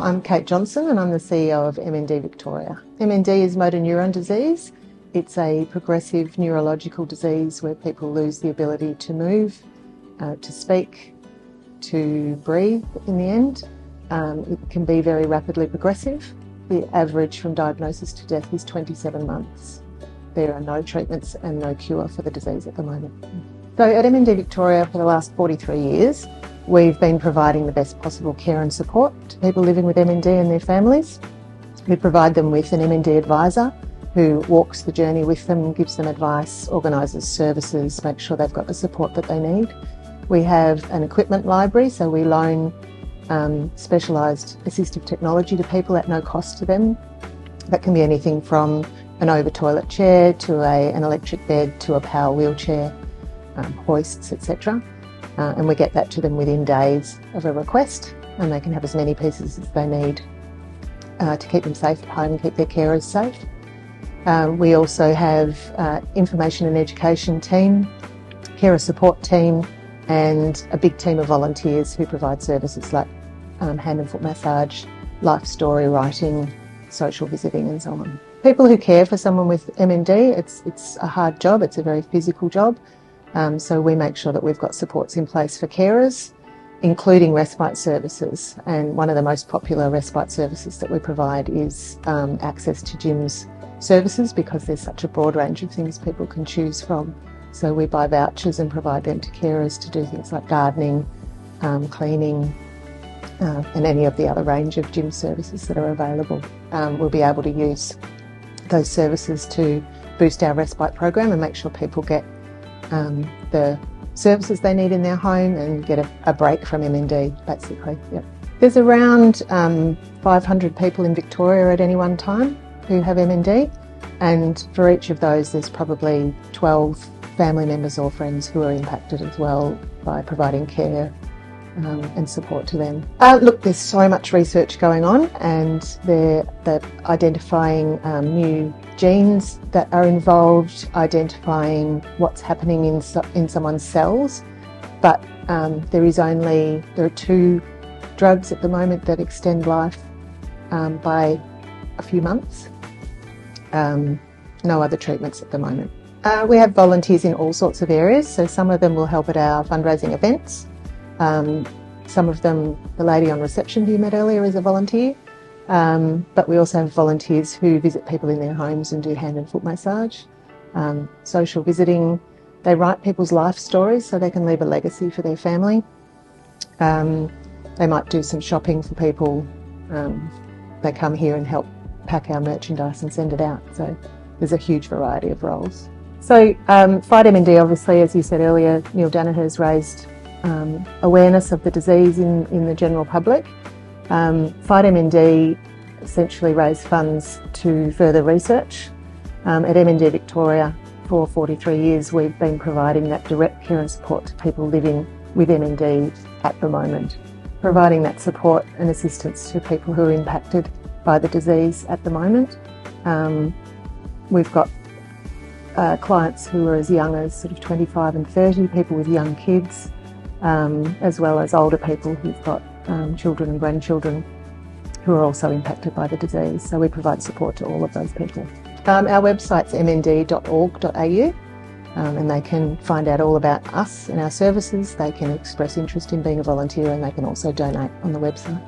I'm Kate Johnson and I'm the CEO of MND Victoria. MND is motor neuron disease. It's a progressive neurological disease where people lose the ability to move, to speak, to breathe in the end. It can be very rapidly progressive. The average from diagnosis to death is 27 months. There are no treatments and no cure for the disease at the moment. So at MND Victoria for the last 43 years, we've been providing the best possible care and support to people living with MND and their families. We provide them with an MND advisor who walks the journey with them, gives them advice, organises services, makes sure they've got the support that they need. We have an equipment library, so we loan specialised assistive technology to people at no cost to them. That can be anything from an over-toilet chair to an electric bed to a power wheelchair, hoists, etc. And we get that to them within days of a request, and they can have as many pieces as they need to keep them safe at home and keep their carers safe. We also have information and education team, carer support team, and a big team of volunteers who provide services like hand and foot massage, life story writing, social visiting and so on. People who care for someone with MND, it's a hard job, it's a very physical job, so we make sure that we've got supports in place for carers, including respite services, and one of the most popular respite services that we provide is access to gyms services, because there's such a broad range of things people can choose from. So we buy vouchers and provide them to carers to do things like gardening, cleaning, and any of the other range of gym services that are available. We'll be able to use those services to boost our respite program and make sure people get the services they need in their home and get a break from MND, basically. Yep. There's around 500 people in Victoria at any one time who have MND, and for each of those there's probably 12 family members or friends who are impacted as well by providing care and support to them. Look, there's so much research going on, and they're identifying new genes that are involved, identifying what's happening in someone's cells, but there are 2 drugs at the moment that extend life by a few months. No other treatments at the moment. We have volunteers in all sorts of areas, so some of them will help at our fundraising events. Some of them, the lady on reception who you met earlier is a volunteer, but we also have volunteers who visit people in their homes and do hand and foot massage, social visiting. They write people's life stories so they can leave a legacy for their family. They might do some shopping for people. They come here and help pack our merchandise and send it out. So there's a huge variety of roles. So Fight MND, obviously, as you said earlier, Neil Danaher's raised awareness of the disease in the general public. Fight MND essentially raised funds to further research. At MND Victoria for 43 years we've been providing that direct care and support to people living with MND at the moment, providing that support and assistance to people who are impacted by the disease at the moment. We've got clients who are as young as sort of 25 and 30, people with young kids, as well as older people who've got children and grandchildren who are also impacted by the disease. So we provide support to all of those people. Our website's mnd.org.au, and they can find out all about us and our services. They can express interest in being a volunteer, and they can also donate on the website.